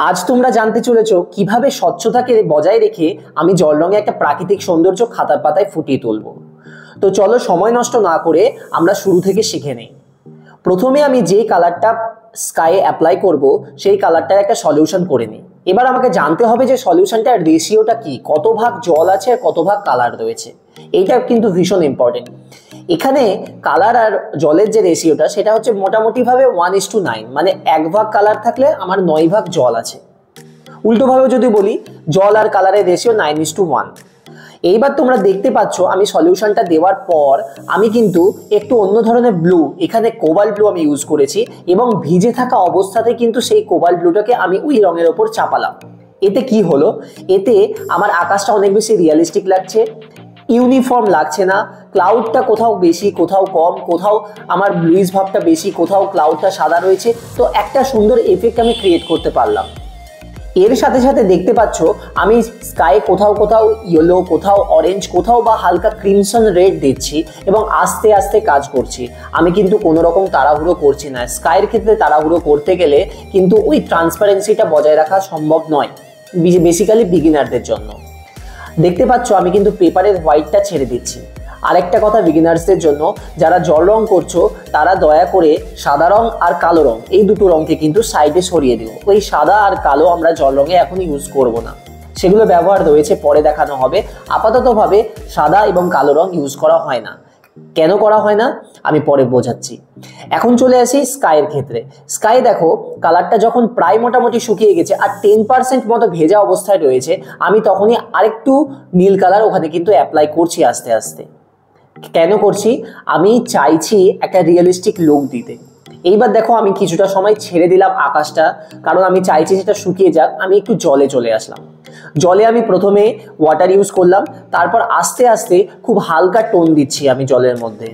আজ তোমরা জানতে চলেছ কিভাবে স্বচ্ছতাকে বজায় রেখে আমি জল রঙে একটা প্রাকৃতিক সৌন্দর্য খাতার পাতায় ফুটিয়ে তুলব। তো চলো সময় নষ্ট না করে আমরা শুরু থেকে শিখে নেই। প্রথমে আমি যে কালারটা স্কাইয়ে অ্যাপ্লাই করব সেই কালারটার একটা সলিউশন করে নিই। এবার আমাকে জানতে হবে যে সলিউশনটার রেশিওটা কি, কত ভাগ জল আছে আর কত ভাগ কালার রয়েছে। এইটা কিন্তু ভীষণ ইম্পর্টেন্ট। এখানে কালার আর জলের যে রেশিওটা সেটা হচ্ছে মোটামুটিভাবে 1:9, মানে 1 ভাগ কালার থাকলে আমার 9 ভাগ জল আছে। উল্টোভাবে যদি বলি, জল আর কালারের রেশিও 9:1। এইবার তোমরা দেখতে পাচ্ছ আমি সলিউশনটা দেওয়ার পর আমি কিন্তু একটু অন্য ধরনের ব্লু, এখানে কোবাল্ট ব্লু আমি ইউজ করেছি এবং ভিজে থাকা অবস্থাতে কিন্তু সেই কোবাল্ট ব্লুটাকে আমি ওই রঙের ওপর চাপালাম। এতে কি হলো, এতে আমার আকাশটা অনেক বেশি রিয়েলিস্টিক লাগছে, ইউনিফর্ম লাগছে না। ক্লাউডটা কোথাও বেশি, কোথাও কম, কোথাও আমার ব্লুইশ ভাবটা বেশি, কোথাও ক্লাউডটা সাদা রয়েছে। তো একটা সুন্দর এফেক্ট আমি ক্রিয়েট করতে পারলাম। এর সাথে সাথে দেখতে পাচ্ছ আমি স্কাই কোথাও কোথাও ইয়েলো, কোথাও অরেঞ্জ, কোথাও বা হালকা ক্রিমসন রেড দিচ্ছি এবং আস্তে আস্তে কাজ করছি। আমি কিন্তু কোনো রকম তাড়াহুড়ো করছি না। স্কাইয়ের ক্ষেত্রে তাড়াহুড়ো করতে গেলে কিন্তু ওই ট্রান্সপারেন্সিটা বজায় রাখা সম্ভব নয়, বেসিক্যালি বিগিনারদের জন্য। দেখতে পাচ্ছ আমি কিন্তু পেপারের হোয়াইটটা ছেড়ে দিচ্ছি। আরেকটা কথা বিগিনার্সদের জন্য, যারা জল রং করছো তারা দয়া করে সাদা রং আর কালো রং, এই দুটো রঙকে কিন্তু সাইডে সরিয়ে দিও। ওই সাদা আর কালো আমরা জল রঙে এখন ইউজ করব না, সেগুলো ব্যবহার রয়েছে, পরে দেখানো হবে। আপাততভাবে সাদা এবং কালো রং ইউজ করা হয় না। কেন করা হয় না আমি পরে বোঝাচ্ছি। এখন চলে আসি স্কাইয়ের ক্ষেত্রে। স্কাই দেখো কালারটা যখন প্রায় মোটামুটি শুকিয়ে গেছে আর 10% মতো ভেজা অবস্থায় রয়েছে, আমি তখনই আরেকটু নীল কালার ওখানে কিন্তু অ্যাপ্লাই করছি আস্তে আস্তে। কেন করছি, আমি চাইছি একটা রিয়েলিস্টিক লুক দিতে। এইবার দেখো আমি কিছুটা সময় ছেড়ে দিলাম আকাশটা, কারণ আমি চাইছি সেটা শুকিয়ে যাক। আমি একটু জলে চলে আসলাম। জলে আমি প্রথমে ওয়াটার ইউজ করলাম, তারপর আস্তে আস্তে খুব হালকা টোন দিচ্ছি আমি জলের মধ্যে।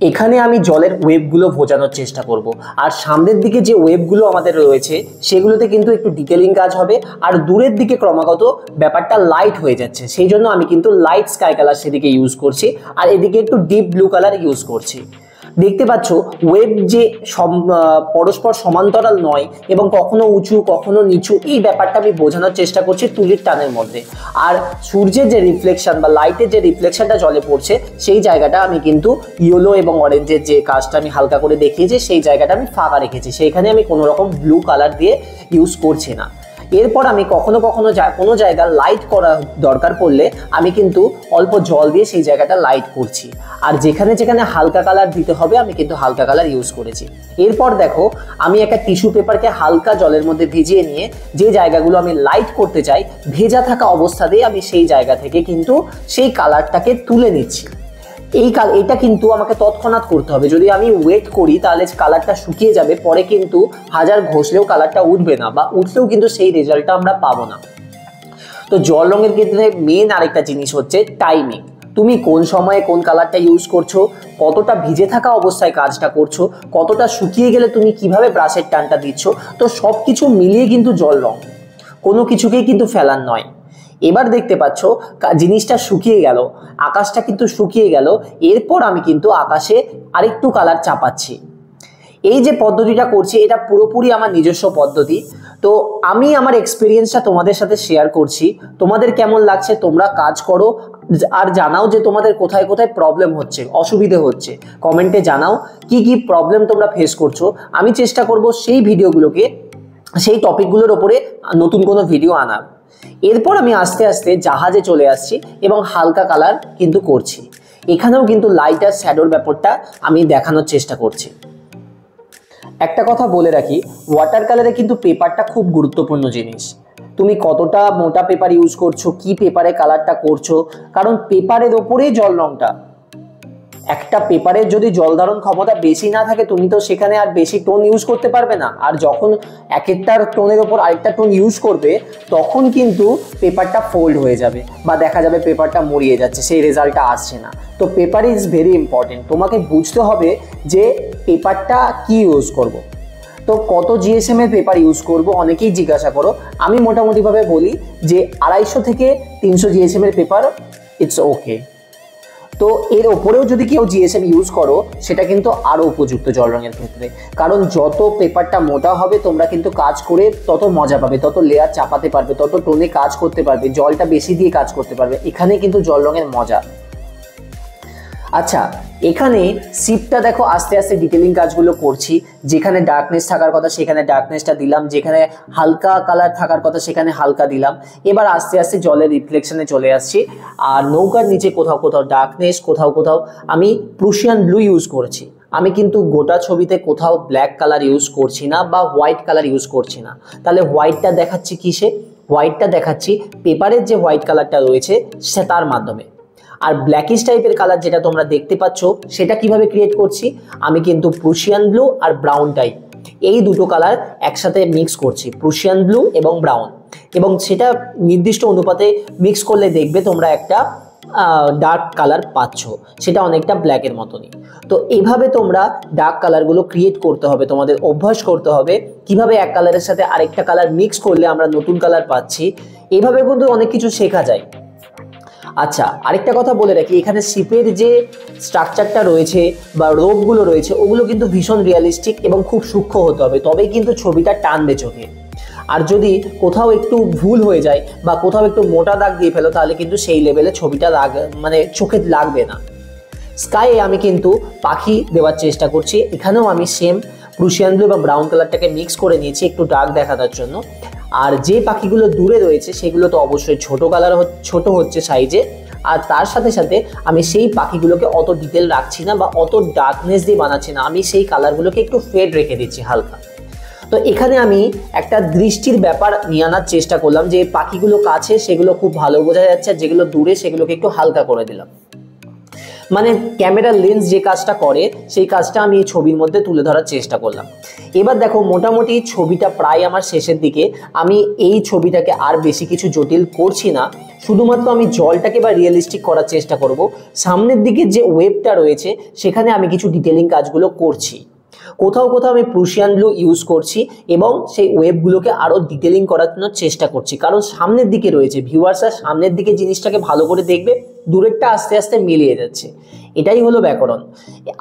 এখানে আমি জলের ওয়েভগুলো বোঝানোর চেষ্টা করব, আর সামনের দিকে যে ওয়েভগুলো আমাদের রয়েছে সেগুলোতে কিন্তু একটু ডিটেলিং কাজ হবে। আর দূরের দিকে ক্রমাগত ব্যাপারটা লাইট হয়ে যাচ্ছে, সেই জন্য আমি কিন্তু লাইট স্কাই কালার সেদিকে ইউজ করছি, আর এদিকে একটু ডিপ ব্লু কালার ইউজ করছি। দেখতে পাচ্ছ ওয়েভ যে পরস্পর সমান্তরাল নয় এবং কখনো উঁচু কখনো নিচু, এই ব্যাপারটা আমি বোঝানোর চেষ্টা করছি তুলির টানের মধ্যে। আর সূর্যের যে রিফ্লেকশন বা লাইটের যে রিফ্লেকশনটা জলে পড়ছে সেই জায়গাটা আমি কিন্তু ইয়েলো এবং অরেঞ্জের যে কাজটা আমি হালকা করে দেখিয়েছি সেই জায়গাটা আমি ফাঁকা রেখেছি, সেইখানে আমি কোনো রকম ব্লু কালার দিয়ে ইউজ করছি না। এরপর আমি কখনো কখনো কোনো জায়গা লাইট করা দরকার পড়লে আমি কিন্তু অল্প জল দিয়ে সেই জায়গাটা লাইট করছি, আর যেখানে যেখানে হালকা কালার দিতে হবে আমি কিন্তু হালকা কালার ইউজ করেছি। এরপর দেখো আমি একটা টিস্যু পেপারকে হালকা জলের মধ্যে ভিজিয়ে নিয়ে যে জায়গাগুলো আমি লাইট করতে চাই ভেজা থাকা অবস্থাতেই আমি সেই জায়গা থেকে কিন্তু সেই কালারটাকে তুলে নিচ্ছি। এটা কিন্তু আমাকে তৎক্ষণাৎ করতে হবে। যদি আমি ওয়েট করি তাহলে কালারটা শুকিয়ে যাবে, পরে কিন্তু হাজার ঘষলেও কালারটা উঠবে না, বা উঠলেও কিন্তু সেই রেজাল্টটা আমরা পাবো না। তো জল রঙের ক্ষেত্রে মেন আরেকটা জিনিস হচ্ছে টাইমিং। তুমি কোন সময়ে কোন কালারটা ইউজ করছো, কতটা ভিজে থাকা অবস্থায় কাজটা করছো, কতটা শুকিয়ে গেলে তুমি কিভাবে ব্রাশের টানটা দিচ্ছ, তো সব কিছু মিলিয়ে কিন্তু জল রং, কোনো কিছুকেই কিন্তু ফেলার নয়। এবার দেখতে পাচ্ছ জিনিসটা শুকিয়ে গেল, আকাশটা কিন্তু শুকিয়ে গেল। এরপর আমি কিন্তু আকাশে আরেকটু কালার চাপাচ্ছি। এই যে পদ্ধতিটা করছি এটা পুরোপুরি আমার নিজস্ব পদ্ধতি। তো আমি আমার এক্সপিরিয়েন্সটা তোমাদের সাথে শেয়ার করছি। তোমাদের কেমন লাগছে তোমরা কাজ করো, আর জানাও যে তোমাদের কোথায় কোথায় প্রবলেম হচ্ছে, অসুবিধে হচ্ছে। কমেন্টে জানাও কি কি প্রবলেম তোমরা ফেস করছো। আমি চেষ্টা করব সেই ভিডিওগুলোকে, সেই টপিকগুলোর ওপরে নতুন কোনো ভিডিও আনার। এরপর আমি আস্তে আস্তে জাহাজে চলে আসছি এবং হালকা কালার কিন্তু করছি। এখানেও কিন্তু লাইট আর শ্যাডোর ব্যাপারটা আমি দেখানোর চেষ্টা করছি। একটা কথা বলে রাখি, ওয়াটার কালারে কিন্তু পেপারটা খুব গুরুত্বপূর্ণ জিনিস। তুমি কতটা মোটা পেপার ইউজ করছো, কি পেপারে কালারটা করছো, কারণ পেপারের ওপরেই জল রংটা। একটা পেপারের যদি জল ধারণ ক্ষমতা বেশি না থাকে তুমি তো সেখানে আর বেশি টোন ইউজ করতে পারবে না। আর যখন এক একটা টোনের ওপর আরেকটা টোন ইউজ করবে তখন কিন্তু পেপারটা ফোল্ড হয়ে যাবে বা দেখা যাবে পেপারটা মরিয়ে যাচ্ছে, সেই রেজাল্টটা আসছে না। তো পেপার ইজ ভেরি ইম্পর্টেন্ট। তোমাকে বুঝতে হবে যে পেপারটা কি ইউজ করব। তো কত জিএসএম এর পেপার ইউজ করব অনেকেই জিজ্ঞাসা করো। আমি মোটামুটিভাবে বলি যে 250 থেকে 300 জিএসএম এর পেপার ইটস ওকে। তো এর ওপরেও যদি কেউ জিএসএম ইউজ করো সেটা কিন্তু আরও উপযুক্ত জল রঙের ক্ষেত্রে, কারণ যত পেপারটা মোটা হবে তোমরা কিন্তু কাজ করে তত মজা পাবে, তত লেয়ার চাপাতে পারবে, তত টোনে কাজ করতে পারবে, জলটা বেশি দিয়ে কাজ করতে পারবে। এখানে কিন্তু জল রঙের মজা। আচ্ছা, এখানে শিপটা দেখো আস্তে আস্তে ডিটেলিং কাজগুলো করছি। যেখানে ডার্কনেস থাকার কথা সেখানে ডার্কনেসটা দিলাম, যেখানে হালকা কালার থাকার কথা সেখানে হালকা দিলাম। এবার আস্তে আস্তে জলের রিফ্লেকশনে চলে আসছি। আর নৌকার নিচে কোথাও কোথাও ডার্কনেস, কোথাও কোথাও আমি প্রুশিয়ান ব্লু ইউজ করেছি। আমি কিন্তু গোটা ছবিতে কোথাও ব্ল্যাক কালার ইউজ করছি না বা হোয়াইট কালার ইউজ করছি না। তাহলে হোয়াইটটা দেখাচ্ছি কিসে? হোয়াইটটা দেখাচ্ছি পেপারের যে হোয়াইট কালারটা রয়েছে সে তার মাধ্যমে। আর ব্ল্যাকিশ টাইপের কালার যেটা তোমরা দেখতে পাচ্ছ সেটা কিভাবে ক্রিয়েট করছি? আমি কিন্তু প্রুশিয়ান ব্লু আর ব্রাউন টাইপ এই দুটো কালার একসাথে মিক্স করছি, প্রুশিয়ান ব্লু এবং ব্রাউন, এবং সেটা নির্দিষ্ট অনুপাতে মিক্স করলে দেখবে তোমরা একটা ডার্ক কালার পাচ্ছ, সেটা অনেকটা ব্ল্যাকের মতনই। তো এইভাবে তোমরা ডার্ক কালারগুলো ক্রিয়েট করতে হবে, তোমাদের অভ্যাস করতে হবে কিভাবে এক কালারের সাথে আরেকটা কালার মিক্স করলে আমরা নতুন কালার পাচ্ছি। এইভাবে কিন্তু অনেক কিছু শেখা যায়। আচ্ছা, আরেকটা কথা বলে রাখি, এখানে শিপের যে স্ট্রাকচারটা রয়েছে বা রোপগুলো রয়েছে ওগুলো কিন্তু ভীষণ রিয়ালিস্টিক এবং খুব সূক্ষ্ম হতে হবে, তবেই কিন্তু ছবিটা টানবে চোখে। আর যদি কোথাও একটু ভুল হয়ে যায় বা কোথাও একটু মোটা দাগ দিয়ে ফেলো তাহলে কিন্তু সেই লেভেলে ছবিটা মানে চোখে লাগবে না। স্কাইয়ে আমি কিন্তু পাখি দেওয়ার চেষ্টা করছি। এখানেও আমি সেম প্রুশিয়ান ব্লু এবং ব্রাউন কালারটাকে মিক্স করে নিয়েছি একটু ডার্ক দেখানোর জন্য। আর যে পাখিগুলো দূরে রয়েছে সেগুলো তো অবশ্যই ছোট হচ্ছে সাইজে। আর তার সাথে সাথে আমি সেই পাখিগুলোকে অত ডিটেল রাখছি না বা অত ডার্কনেস দিয়ে বানাচ্ছি না, আমি সেই কালারগুলোকে একটু ফেড রেখে দিচ্ছি হালকা। তো এখানে আমি একটা দৃষ্টির ব্যাপার নিয়ে আনার চেষ্টা করলাম, যে পাখিগুলো কাছে সেগুলো খুব ভালো বোঝা যাচ্ছে, আর যেগুলো দূরে সেগুলোকে একটু হালকা করে দিলাম। মানে ক্যামেরার লেন্স যে কাজটা করে সেই কাজটা আমি এই ছবির মধ্যে তুলে ধরার চেষ্টা করলাম। এবার দেখো মোটামুটি ছবিটা প্রায় আমার শেষের দিকে। আমি এই ছবিটাকে আর বেশি কিছু জটিল করছি না, শুধুমাত্র আমি জলটাকে বা রিয়েলিস্টিক করার চেষ্টা করব। সামনের দিকে যে ওয়েবটা রয়েছে সেখানে আমি কিছু ডিটেলিং কাজগুলো করছি, কোথাও কোথাও আমি প্রুশিয়ান ব্লু ইউজ করছি এবং সেই ওয়েবগুলোকে আরও ডিটেলিং করার জন্য চেষ্টা করছি, কারণ সামনের দিকে রয়েছে, ভিউয়ার্সরা সামনের দিকে জিনিসটাকে ভালো করে দেখবে, দূরেরটা আস্তে আস্তে মিলিয়ে যাচ্ছে। এটাই হলো ব্যাকরণ।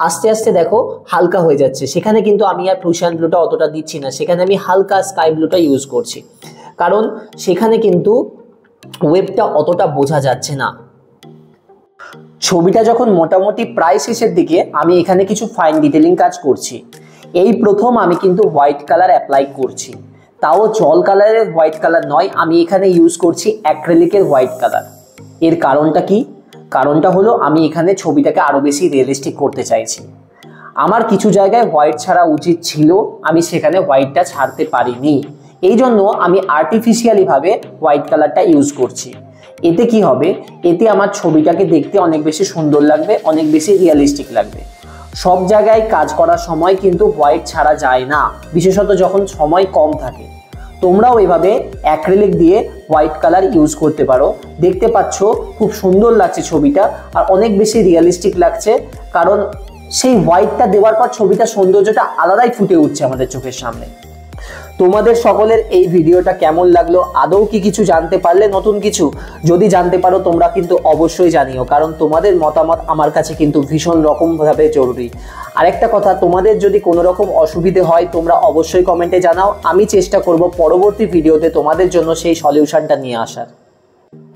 আস্তে আস্তে দেখো হালকা হয়ে যাচ্ছে, সেখানে কিন্তু আমি আর প্রুশিয়ান ব্লুটা অতটা দিচ্ছি না, সেখানে আমি হালকা স্কাই ব্লুটা ইউজ করছি, কারণ সেখানে কিন্তু ওয়েবটা অতটা বোঝা যাচ্ছে না। ছবিটা যখন মোটামুটি প্রায় শেষের দিকে আমি এখানে কিছু ফাইন ডিটেলিং কাজ করছি। এই প্রথম আমি কিন্তু হোয়াইট কালার অ্যাপ্লাই করছি, তাও জল কালারের হোয়াইট কালার নয়, আমি এখানে ইউজ করছি অ্যাক্রিলিকের হোয়াইট কালার। এর কারণটা কি? কারণটা হলো আমি এখানে ছবিটাকে আরও বেশি রিয়েলিস্টিক করতে চাইছি। আমার কিছু জায়গায় হোয়াইট ছাড়া উচিত ছিল, আমি সেখানে হোয়াইটটা ছাড়তে পারিনি, এই জন্য আমি আর্টিফিশিয়ালিভাবে হোয়াইট কালারটা ইউজ করছি। এতে কি হবে? এতে আমার ছবিটাকে দেখতে অনেক বেশি সুন্দর লাগবে, অনেক বেশি রিয়েলিস্টিক লাগবে। সব জায়গায় কাজ করার সময় কিন্তু হোয়াইট ছাড়া যায় না, বিশেষত যখন সময় কম থাকে। তোমরাও এভাবে অ্যাক্রিলিক দিয়ে হোয়াইট কালার ইউজ করতে পারো। দেখতে পাচ্ছ খুব সুন্দর লাগছে ছবিটা, আর অনেক বেশি রিয়েলিস্টিক লাগছে, কারণ সেই হোয়াইটটা দেওয়ার পর ছবিটা সৌন্দর্যটা আলাদাই ফুটে উঠছে আমাদের চোখের সামনে। তোমাদের সকলের এই ভিডিওটা কেমন লাগলো? আদৌ কি কিছু জানতে পারলে নতুন কিছু? যদি জানতে পারো তোমরা কিন্তু অবশ্যই জানিও, কারণ তোমাদের মতামত আমার কাছে কিন্তু ভীষণ রকমভাবে জরুরি। আরেকটা কথা, তোমাদের যদি কোনো রকম অসুবিধে হয় তোমরা অবশ্যই কমেন্টে জানাও, আমি চেষ্টা করব পরবর্তী ভিডিওতে তোমাদের জন্য সেই সলিউশনটা নিয়ে আসার।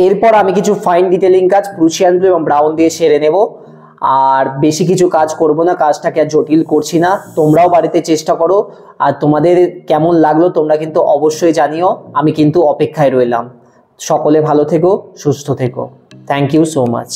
এরপর আমি কিছু ফাইন ডিটেলিং কাজ প্রুশিয়ান ব্লু এবং ব্রাউন দিয়ে সেরে নেব, আর বেশি কিছু কাজ করব না, কাজটাকে আর জটিল করছি না। তোমরাও বাড়িতে চেষ্টা করো, আর তোমাদের কেমন লাগলো তোমরা কিন্তু অবশ্যই জানিও, আমি কিন্তু অপেক্ষায় রইলাম। সকলে ভালো থেকো, সুস্থ থেকো। Thank you so much.